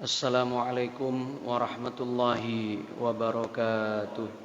Assalamualaikum warahmatullahi wabarakatuh.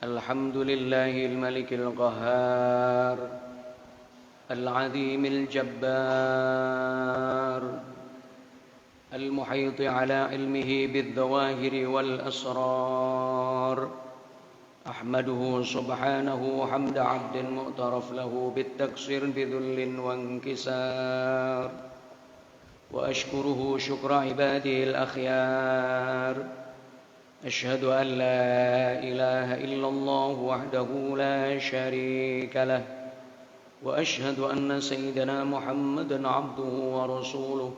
Alhamdulillahil malikil qahhar al-azimil jabbar al-muhiti ala ilmihi bidh-dhawahiri wal asrar. Ahmaduhu subhanahu hamda 'abdin mu'taraf lahu bit-taksir bidhullin wa inkisar. وأشكره شكر عباده الأخيار. أشهد أن لا إله إلا الله وحده لا شريك له وأشهد أن سيدنا محمدا عبده ورسوله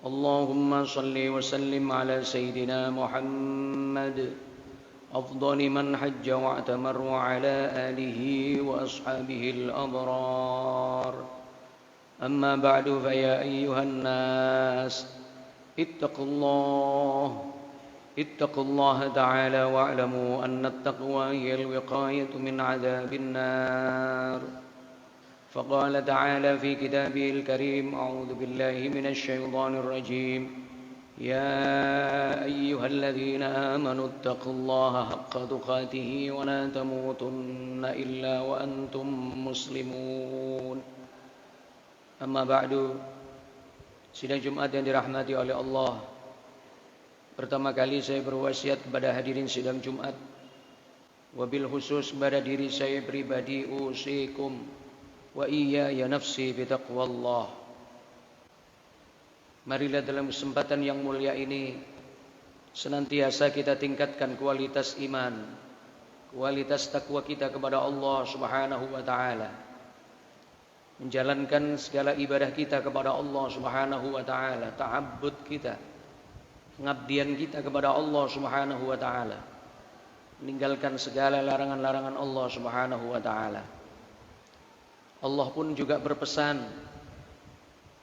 اللهم صل وسلم على سيدنا محمد أفضل من حج واعتمر وعلى آله وأصحابه الأبرار أما بعد فيا أيها الناس اتقوا الله تعالى واعلموا أن التقوى هي الوقاية من عذاب النار فقال تعالى في كتابه الكريم أعوذ بالله من الشيطان الرجيم يا أيها الذين آمنوا اتقوا الله حق تقاته ولا تموتن إلا وأنتم مسلمون أما بعد. Sidang Jumat yang dirahmati oleh Allah, pertama kali saya berwasiat kepada hadirin sidang Jumat, wabil khusus kepada diri saya pribadi, usikum wa iyaya nafsi bitaqwallah. Marilah dalam kesempatan yang mulia ini senantiasa kita tingkatkan kualitas iman, kualitas takwa kita kepada Allah Subhanahu wa taala. Menjalankan segala ibadah kita kepada Allah Subhanahu wa taala, ta'abbud kita, pengabdian kita kepada Allah Subhanahu wa taala. Meninggalkan segala larangan-larangan Allah Subhanahu wa taala. Allah pun juga berpesan,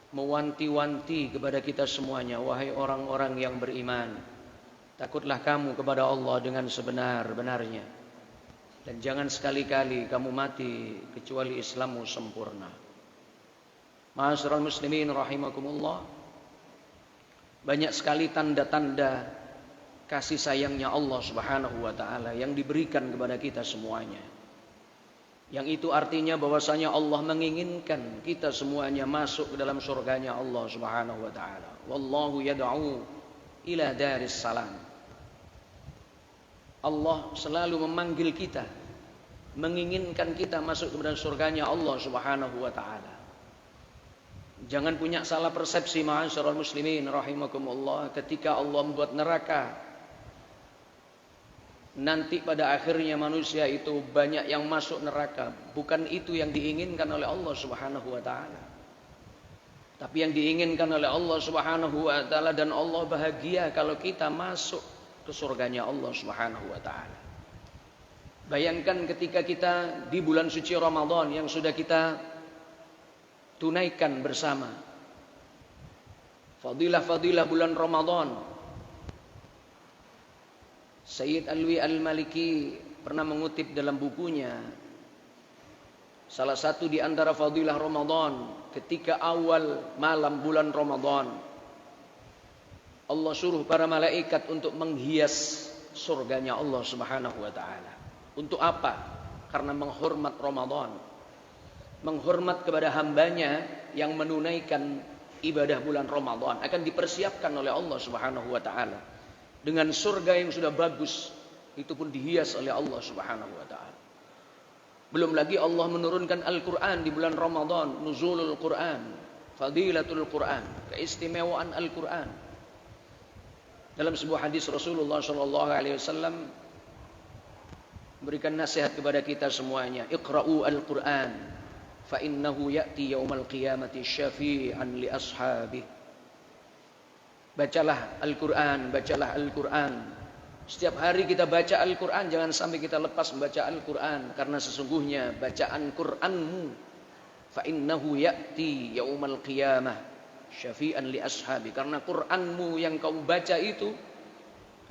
mewanti-wanti kepada kita semuanya, wahai orang-orang yang beriman, takutlah kamu kepada Allah dengan sebenar-benarnya, dan jangan sekali-kali kamu mati kecuali Islammu sempurna. Ma'asyiral muslimin rahimakumullah, banyak sekali tanda-tanda kasih sayangnya Allah Subhanahu wa taala yang diberikan kepada kita semuanya. Yang itu artinya bahwasanya Allah menginginkan kita semuanya masuk ke dalam surganya Allah Subhanahu wa taala. Wallahu yad'u ila daris salam. Allah selalu memanggil kita, menginginkan kita masuk ke dalam surganya Allah Subhanahu wa taala. Jangan punya salah persepsi ma'asyiral muslimin rahimakumullah, ketika Allah membuat neraka, nanti pada akhirnya manusia itu banyak yang masuk neraka. Bukan itu yang diinginkan oleh Allah Subhanahu wa taala. Tapi yang diinginkan oleh Allah Subhanahu wa taala, dan Allah bahagia kalau kita masuk ke surganya Allah Subhanahu wa taala. Bayangkan ketika kita di bulan suci Ramadan yang sudah kita tunaikan bersama, fadilah-fadilah bulan Ramadan. Sayyid Alwi Al-Maliki pernah mengutip dalam bukunya, salah satu di antara fadilah Ramadan, ketika awal malam bulan Ramadan, Allah suruh para malaikat untuk menghias surganya Allah Subhanahu wa taala. Untuk apa? Karena menghormat Ramadan, menghormat kepada hambanya yang menunaikan ibadah bulan Ramadan, akan dipersiapkan oleh Allah Subhanahu wa taala dengan surga yang sudah bagus, itu pun dihias oleh Allah Subhanahu wa taala. Belum lagi Allah menurunkan Al-Qur'an di bulan Ramadan, nuzulul Qur'an, fadilatul Qur'an, keistimewaan Al-Qur'an. Dalam sebuah hadis Rasulullah sallallahu alaihi wasallam memberikan nasihat kepada kita semuanya, iqra'u Al-Qur'an fa innahu ya'ti yaumal qiyamati syafi'an li ashabihi. Bacalah Al-Qur'an, bacalah Al-Qur'an. Setiap hari kita baca Al-Qur'an, jangan sampai kita lepas membaca Al-Qur'an, karena sesungguhnya bacaan Qur'anmu fa innahu ya'ti yaumal qiyamah syafi'an li ashabi, karena Qur'anmu yang kau baca itu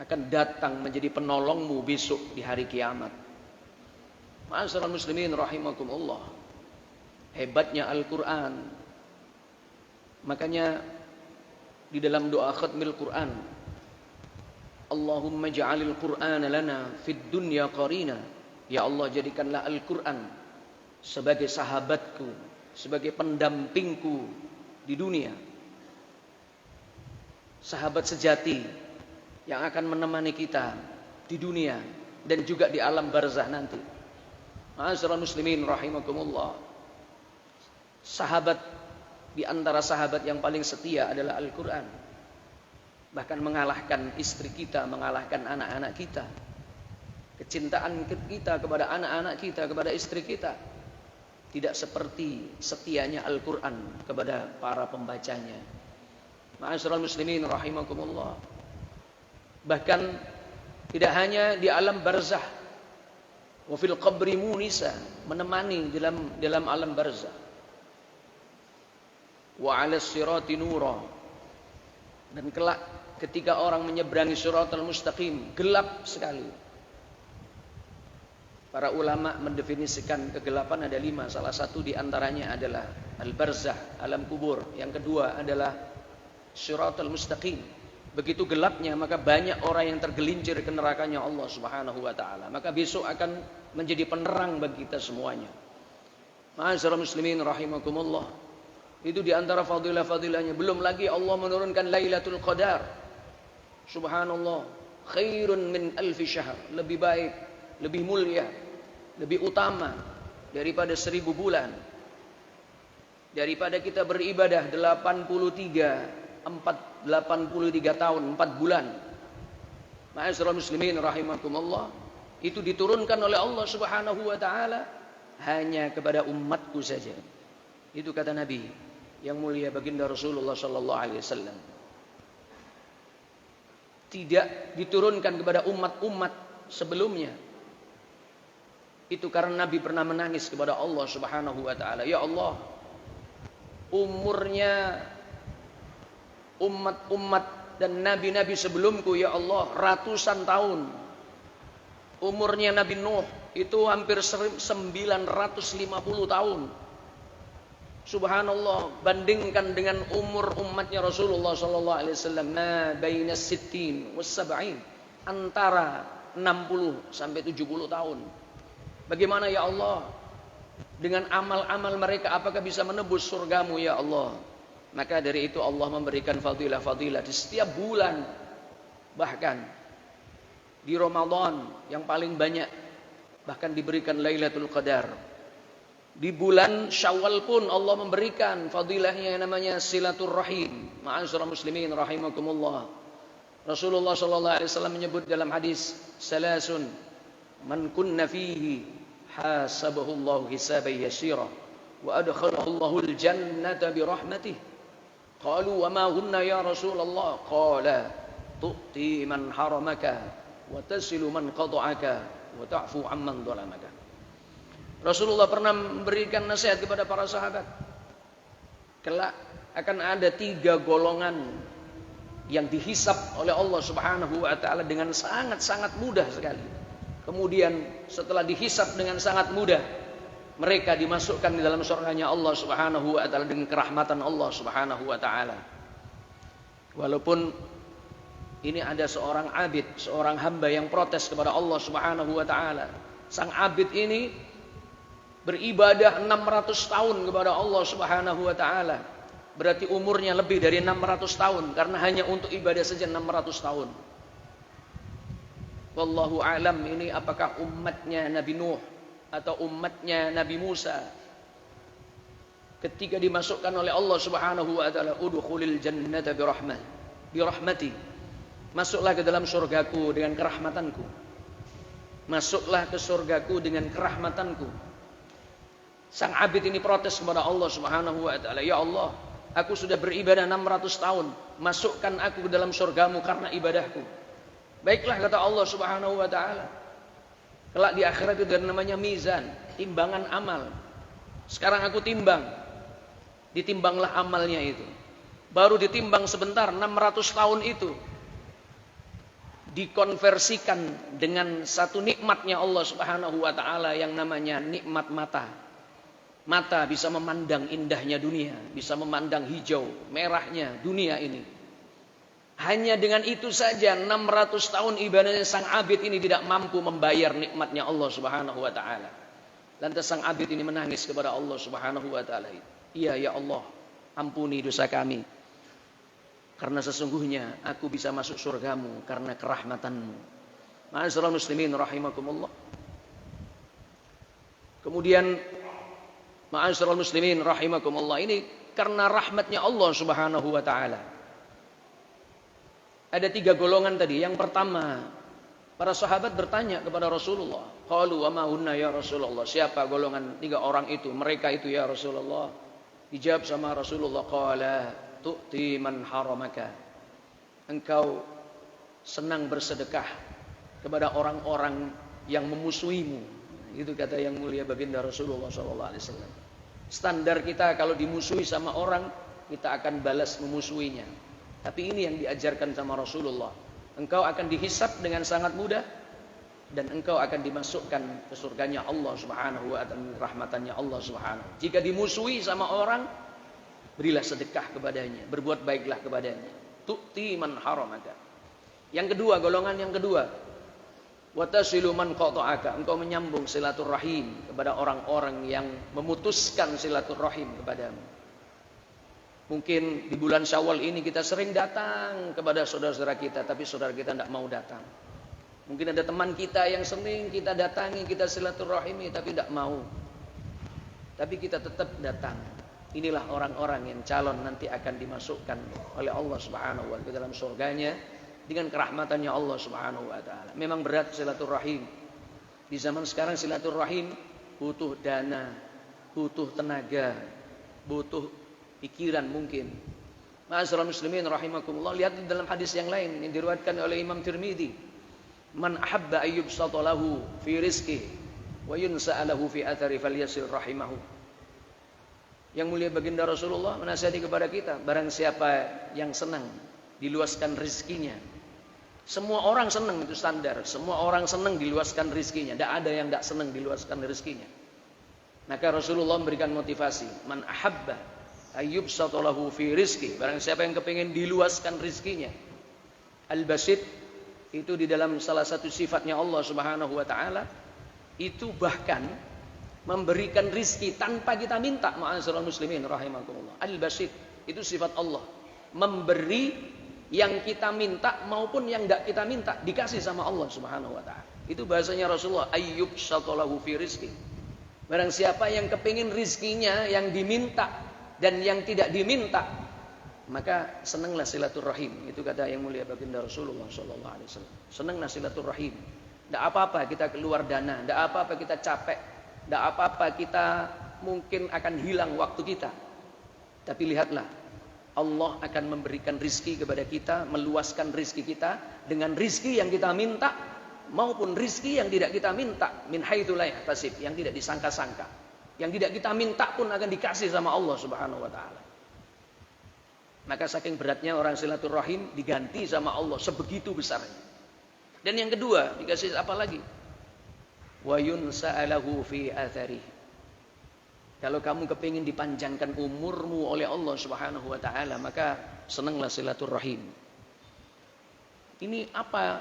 akan datang menjadi penolongmu besok di hari kiamat. Ma'asyiral muslimin rahimakumullah, hebatnya Al-Qur'an. Makanya di dalam doa khatmil Qur'an, Allahumma ja'alil Qur'ana lana fid dunya qarina, ya Allah jadikanlah Al-Qur'an sebagai sahabatku, sebagai pendampingku di dunia, sahabat sejati yang akan menemani kita di dunia dan juga di alam barzah nanti. Ma'asyiral muslimin rahimakumullah, sahabat di antara sahabat yang paling setia adalah Al-Qur'an. Bahkan mengalahkan istri kita, mengalahkan anak-anak kita. Kecintaan kita kepada anak-anak kita, kepada istri kita tidak seperti setianya Al-Quran kepada para pembacanya. Ma'asyiral muslimin rahimakumullah. Bahkan tidak hanya di alam barzah, wa fil qabri munisa, menemani dalam alam barzah. Wa 'alas sirati nura, dan kelak ketika orang menyeberangi siratal mustaqim, gelap sekali. Para ulama mendefinisikan kegelapan ada 5. Salah satu di antaranya adalah al-barzah, alam kubur. Yang kedua adalah siratal mustaqim. Begitu gelapnya, maka banyak orang yang tergelincir ke nerakanya Allah Subhanahu wa taala. Maka besok akan menjadi penerang bagi kita semuanya. Ma'asyiral muslimin rahimakumullah. Itu di antara fadilah-fadilahnya. Belum lagi Allah menurunkan Lailatul Qadar. Subhanallah, khairun min alfi syahr. Lebih baik, lebih mulia, lebih utama daripada 1000 bulan. Daripada kita beribadah 83 tahun, 4 bulan. Ma'asyiral muslimin rahimakumullah. Itu diturunkan oleh Allah Subhanahu wa taala hanya kepada umatku saja. Itu kata Nabi yang mulia baginda Rasulullah sallallahu alaihi wasallam. Tidak diturunkan kepada umat-umat sebelumnya. Itu karena Nabi pernah menangis kepada Allah Subhanahu wa taala, ya Allah, umurnya umat-umat dan nabi-nabi sebelumku ya Allah ratusan tahun. Umurnya Nabi Nuh itu hampir 950 tahun. Subhanallah, bandingkan dengan umur umatnya Rasulullah sallallahu alaihi wasallam, ma baina sittin was sab'in, antara 60 sampai 70 tahun. Bagaimana ya Allah dengan amal-amal mereka, apakah bisa menebus surgamu ya Allah? Maka dari itu Allah memberikan fadilah-fadilah di setiap bulan. Bahkan di Ramadan yang paling banyak, bahkan diberikan Lailatul Qadar. Di bulan Syawal pun Allah memberikan fadilahnya yang namanya silaturrahim. Ma'asyiral muslimin rahimakumullah. Rasulullah sallallahu alaihi wasallam menyebut dalam hadis, salasun man kunna fihi hasabahu Allah hisaban yasira wa adkhalahu Allahu al-jannata bi rahmatihi. Qalu wa ma hunna ya Rasulullah? Qala tu'ti man haramaka wa tasilu man qata'aka wa ta'fu amman dhalamaka. Rasulullah pernah memberikan nasihat kepada para sahabat. Kelak akan ada 3 golongan yang dihisab oleh Allah Subhanahu wa taala dengan sangat-sangat mudah sekali. Kemudian setelah dihisab dengan sangat mudah, mereka dimasukkan di dalam surganya Allah Subhanahu wa taala dengan kerahmatan Allah Subhanahu wa taala. Walaupun ini ada seorang abid, seorang hamba yang protes kepada Allah Subhanahu wa taala. Sang abid ini beribadah 600 tahun kepada Allah Subhanahu wa taala. Berarti umurnya lebih dari 600 tahun karena hanya untuk ibadah saja 600 tahun. Wallahu a'lam, ini apakah umatnya Nabi Nuh atau umatnya Nabi Musa ketika dimasukkan oleh Allah Subhanahu wa taala, udkhulil jannata bi rahmati, masuklah ke dalam surgaku dengan kerahmatanku. Masuklah ke surgaku dengan kerahmatanku. Sang abid ini protes kepada Allah Subhanahu wa taala, ya Allah, aku sudah beribadah 600 tahun, masukkan aku ke dalam surgamu karena ibadahku. Baiklah, kata Allah Subhanahu wa taala. Kelak di akhirat itu namanya mizan, timbangan amal. Sekarang aku timbang. Ditimbanglah amalnya itu. Baru ditimbang sebentar, 600 tahun itu dikonversikan dengan satu nikmatnya Allah Subhanahu wa taala yang namanya nikmat mata. Mata bisa memandang indahnya dunia, bisa memandang hijau, merahnya dunia ini. Hanya dengan itu saja 600 tahun ibadahnya sang abid ini tidak mampu membayar nikmatnya Allah Subhanahu wa taala. Lantas sang abid ini menangis kepada Allah Subhanahu wa taala. Iya ya Allah, ampuni dosa kami. Karena sesungguhnya aku bisa masuk surgamu karena kerahmatanmu. Ma'asyiral muslimin rahimakumullah. Kemudian ma'asyiral muslimin rahimakumullah, ini karena rahmatnya Allah Subhanahu wa taala. Ada 3 golongan tadi. Yang pertama, Para sahabat bertanya kepada Rasulullah, qalu wa ma hunna ya Rasulullah? Siapa golongan 3 orang itu? Mereka itu ya Rasulullah. Dijawab sama Rasulullah, qala tu'ti man haramaka. Engkau senang bersedekah kepada orang-orang yang memusuhimu. Itu kata yang mulia baginda Rasulullah sallallahu alaihi wasallam. Standar kita kalau dimusuhi sama orang, kita akan balas memusuhinya. Tapi ini yang diajarkan sama Rasulullah. Engkau akan dihisab dengan sangat mudah dan engkau akan dimasukkan ke surganya Allah Subhanahu wa ta'ala, rahmatannya Allah Subhanahu. Jika dimusuhi sama orang, berilah sedekah kepadanya, berbuat baiklah kepadanya. Tu'ti man haramaka. Yang kedua, golongan yang kedua, wa tasilu man qata'aka. Engkau menyambung silaturahim kepada orang-orang yang memutuskan silaturahim kepadamu. Mungkin di bulan Syawal ini kita sering datang kepada saudara-saudara kita, tapi saudara kita tidak mau datang. Mungkin ada teman kita yang sering kita datangi, kita silaturahimi, tapi tidak mau. Tapi kita tetap datang. Inilah orang-orang yang calon nanti akan dimasukkan oleh Allah Subhanahu wa ta'ala ke dalam surganya dengan kerahmatannya Allah Subhanahu wa ta'ala. Memang berat silaturahim. Di zaman sekarang silaturahim butuh dana, butuh tenaga, butuh pikiran mungkin. Ma'asyiral muslimin rahimakumullah, lihat di dalam hadis yang lain yang diriwayatkan oleh Imam Tirmidzi, man ahabba ayyubsata lahu fi rizqihi wa yunsa'a lahu fi athari falyasil rahimahu. Yang mulia baginda Rasulullah menasihati kepada kita, barang siapa yang senang diluaskan rezekinya. Semua orang senang, itu standar. Semua orang senang diluaskan rezekinya. Tidak ada yang tidak senang diluaskan rezekinya. Maka Rasulullah memberikan motivasi, man ahabba ayyubsata lahu fi rizqi, barang siapa yang kepingin diluaskan rizkinya. Al-Basit itu di dalam salah satu sifatnya Allah Subhanahu wa ta'ala, itu bahkan memberikan rizki tanpa kita minta. Ma'asyiral muslimin rahimakumullah. Al-Basit itu sifat Allah, memberi yang kita minta maupun yang tidak kita minta, dikasih sama Allah Subhanahu wa ta'ala. Itu bahasanya Rasulullah, ayyubsata lahu fi rizqi. Barang siapa yang kepingin rizkinya yang diminta dan yang tidak diminta, maka senanglah silaturahim. Itu kata yang mulia baginda Rasulullah sallallahu alaihi wasallam. Senanglah silaturahim. Tidak apa-apa kita keluar dana, tidak apa-apa kita capek, tidak apa-apa kita mungkin akan hilang waktu kita. Tapi lihatlah, Allah akan memberikan rizki kepada kita, meluaskan rizki kita dengan rizki yang kita minta maupun rizki yang tidak kita minta, min haitsu la yahtasib, yang tidak disangka-sangka. Yang tidak kita minta pun akan dikasih sama Allah Subhanahu wa ta'ala. Maka saking beratnya orang silaturahim diganti sama Allah sebegitu besarnya. Dan yang kedua, dikasih apa lagi? Wa yunsa'alahu fi athari. Kalau kamu kepingin dipanjangkan umurmu oleh Allah Subhanahu wa ta'ala, maka senanglah silaturahim. Ini apa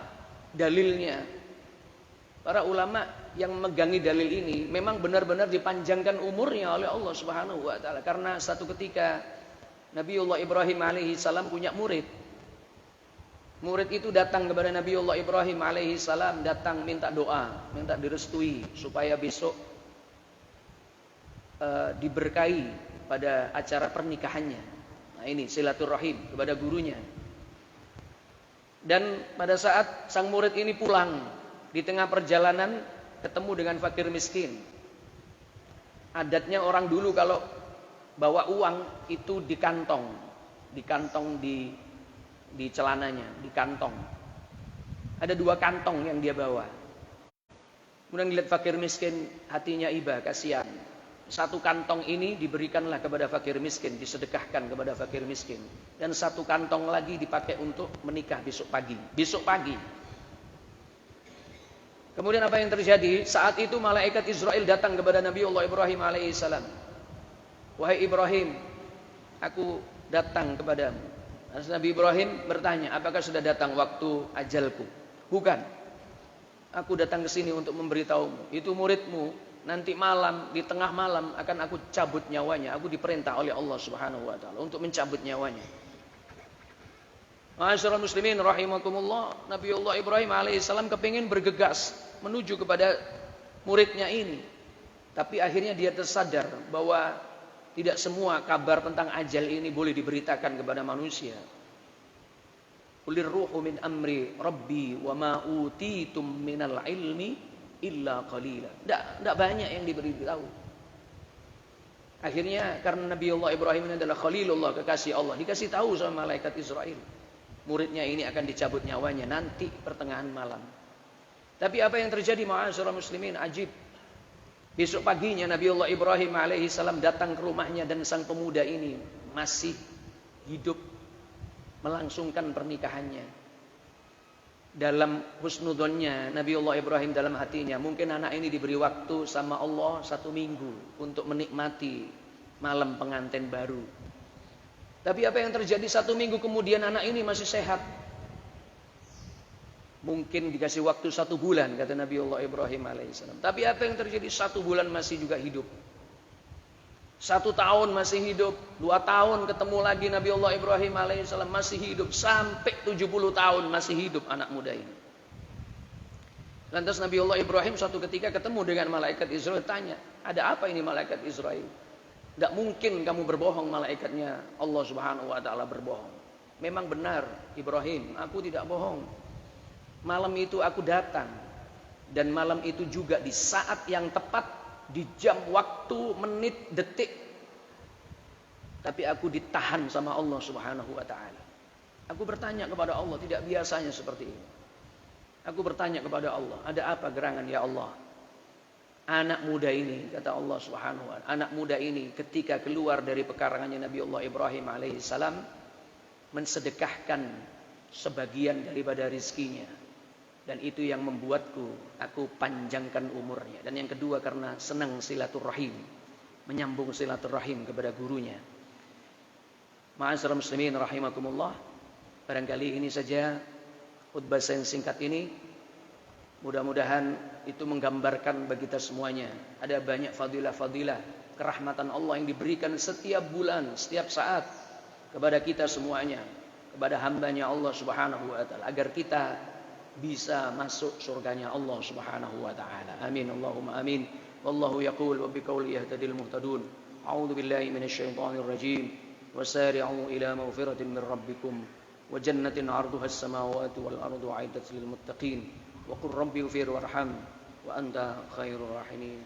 dalilnya? Para ulama yang memegangi dalil ini memang benar-benar dipanjangkan umurnya oleh Allah Subhanahu wa ta'ala. Karena satu ketika Nabiullah Ibrahim alaihi salam punya murid. Murid itu datang kepada Nabiullah Ibrahim alaihi salam, datang minta doa, minta direstui supaya besok diberkahi pada acara pernikahannya. Nah ini silaturahim kepada gurunya. Dan pada saat sang murid ini pulang, di tengah perjalanan ketemu dengan fakir miskin. Adatnya orang dulu kalau bawa uang itu di kantong di celananya, di kantong. Ada 2 kantong yang dia bawa. Kemudian dilihat fakir miskin, hatinya iba, kasihan. 1 kantong ini diberikanlah kepada fakir miskin, disedekahkan kepada fakir miskin. Dan 1 kantong lagi dipakai untuk menikah besok pagi. Besok pagi. Kemudian apa yang terjadi? Saat itu malaikat Israel datang kepada Nabiullah Ibrahim alaihissalam. Wahai Ibrahim, aku datang kepadamu. Nabi Ibrahim bertanya, apakah sudah datang waktu ajalku? Bukan. Aku datang ke sini untuk memberitahumu. Itu muridmu, nanti malam, di tengah malam akan aku cabut nyawanya. Aku diperintah oleh Allah Subhanahu wa ta'ala untuk mencabut nyawanya. Ma'asyiral muslimin rahimakumullah, Nabiullah Ibrahim alaihissalam kepingin bergegas menuju kepada muridnya ini. Tapi akhirnya dia tersadar bahwa tidak semua kabar tentang ajal ini boleh diberitakan kepada manusia. Qulir ruhu min amri rabbi wa ma utitum minal ilmi illa qalila. Tidak banyak yang diberitahu. Akhirnya karena Nabi Allah Ibrahim ini adalah Khalilullah, kekasih Allah, dikasih tahu sama malaikat Israel, muridnya ini akan dicabut nyawanya nanti pertengahan malam. Tapi apa yang terjadi ma'asyiral muslimin, ajib. Besok paginya Nabi Allah Ibrahim alaihi salam datang ke rumahnya dan sang pemuda ini masih hidup, melangsungkan pernikahannya. Dalam husnudonnya Nabi Allah Ibrahim dalam hatinya, mungkin anak ini diberi waktu sama Allah 1 minggu untuk menikmati malam pengantin baru. Tapi apa yang terjadi 1 minggu kemudian anak ini masih sehat. Mungkin dikasih waktu 1 bulan kata Nabi Allah Ibrahim alaihissalam. Tapi apa yang terjadi 1 bulan masih juga hidup. 1 tahun masih hidup, 2 tahun ketemu lagi Nabi Allah Ibrahim alaihissalam masih hidup, sampai 70 tahun masih hidup anak muda ini. Lantas Nabi Allah Ibrahim suatu ketika ketemu dengan malaikat Israel, tanya, ada apa ini malaikat Israel? Tidak mungkin kamu berbohong, malaikatnya Allah Subhanahu Wa Taala berbohong. Memang benar Ibrahim, aku tidak bohong. Malam itu aku datang, dan malam itu juga di saat yang tepat, di jam, waktu, menit, detik. Tapi aku ditahan sama Allah Subhanahu Wa Taala. Aku bertanya kepada Allah, tidak biasanya seperti ini. Aku bertanya kepada Allah, ada apa gerangan ya Allah? Anak muda ini, kata Allah Subhanahu Wa Taala, anak muda ini ketika keluar dari pekarangannya Nabi Allah Ibrahim alaihissalam, mensedekahkan sebagian daripada rizkinya. Dan itu yang membuatku, aku panjangkan umurnya. Dan yang kedua karena senang silaturahim, menyambung silaturahim kepada gurunya. Ma'asyiral muslimin rahimakumullah. Barangkali ini saja khutbah saya yang singkat ini. Mudah-mudahan itu menggambarkan bagi kita semuanya. Ada banyak fadilah-fadilah, kerahmatan Allah yang diberikan setiap bulan, setiap saat kepada kita semuanya, kepada hambanya Allah Subhanahu Wa Taala, agar kita bisa masuk surganya Allah Subhanahu Wa Taala. Amin Allahumma amin. Wallahu yaqul wa biqauli yahtadil muhtadun. A'udzu billahi minasyaitonir rajim. Wasari'u ila maghfiratin min rabbikum wa jannatin 'arduha as-samawati wal ardu 'iddat lil muttaqin. Wa qur rabbi ighfir warham wa anta khairur rahimin.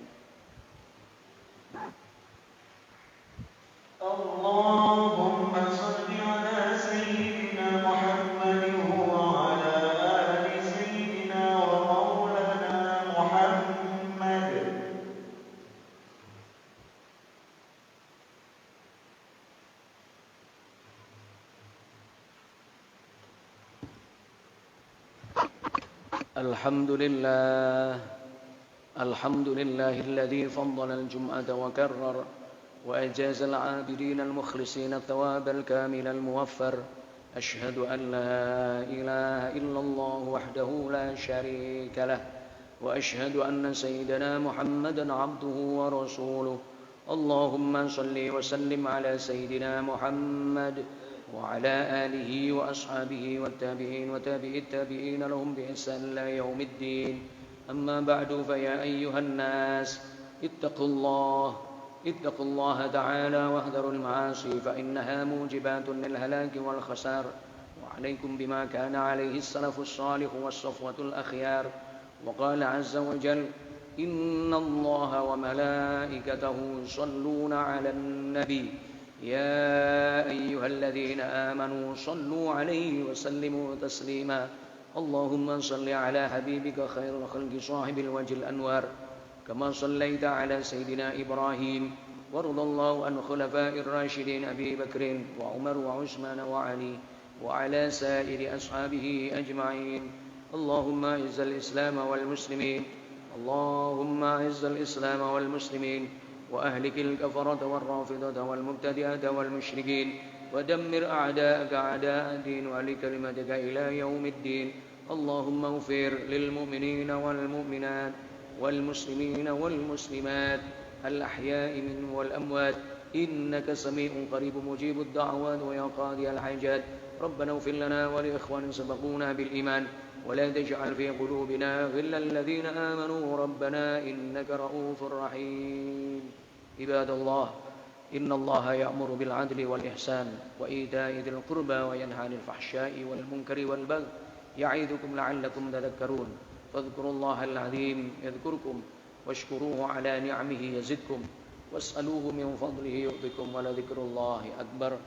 Allahumma shalli ala sayyidina Muhammadin wa ala الحمد لله الذي فضل الجمعة وكرر وأجاز العابدين المخلصين الثواب الكامل الموفر. أشهد أن لا إله إلا الله وحده لا شريك له وأشهد أن سيدنا محمدا عبده ورسوله. اللهم صل وسلم على سيدنا محمد وعلى آله وأصحابه والتابعين وتابعي التابعين لهم بإحسان إلى يوم الدين. أما بعد فيا أيها الناس اتقوا الله تعالى واحذروا المعاصي فإنها موجبات للهلاك والخسار. وعليكم بما كان عليه السلف الصالح والصفوة الأخيار. وقال عز وجل إن الله وملائكته يصلون على النبي يا أيها الذين آمنوا صلوا عليه وسلموا تسليما. اللهم صل على حبيبك خير الخلق صاحب الوجه الأنوار كما صليت على سيدنا إبراهيم وارض الله عن خلفاء الراشدين أبي بكر وعمر وعثمان وعلي وعلى سائر أصحابه أجمعين. اللهم أعز الإسلام والمسلمين اللهم أعز الإسلام والمسلمين وأهلك الكفرة والرافضة والمبتدئة والمشركين ودمر أعداءك أعداء الدين وعلي كلمتك إلى يوم الدين. اللهم اغفر للمؤمنين والمؤمنات والمسلمين والمسلمات الأحياء منهم والأموات إنك سميع قريب مجيب الدعوات ويا قاضي الحاجات. ربنا اغفر لنا ولإخواننا سبقونا بالإيمان ولا تجعل في قلوبنا غلا الذين آمنوا ربنا إنك رؤوف رحيم. عباد الله إن الله يأمر بالعدل والإحسان وإيتاء ذي القربى وينهى عن الفحشاء والمنكر والبغي يعظكم لعلكم تذكرون فاذكروا الله العظيم يذكركم واشكروه على نعمه يزدكم واسألوه من فضله يؤتكم ولذكر الله أكبر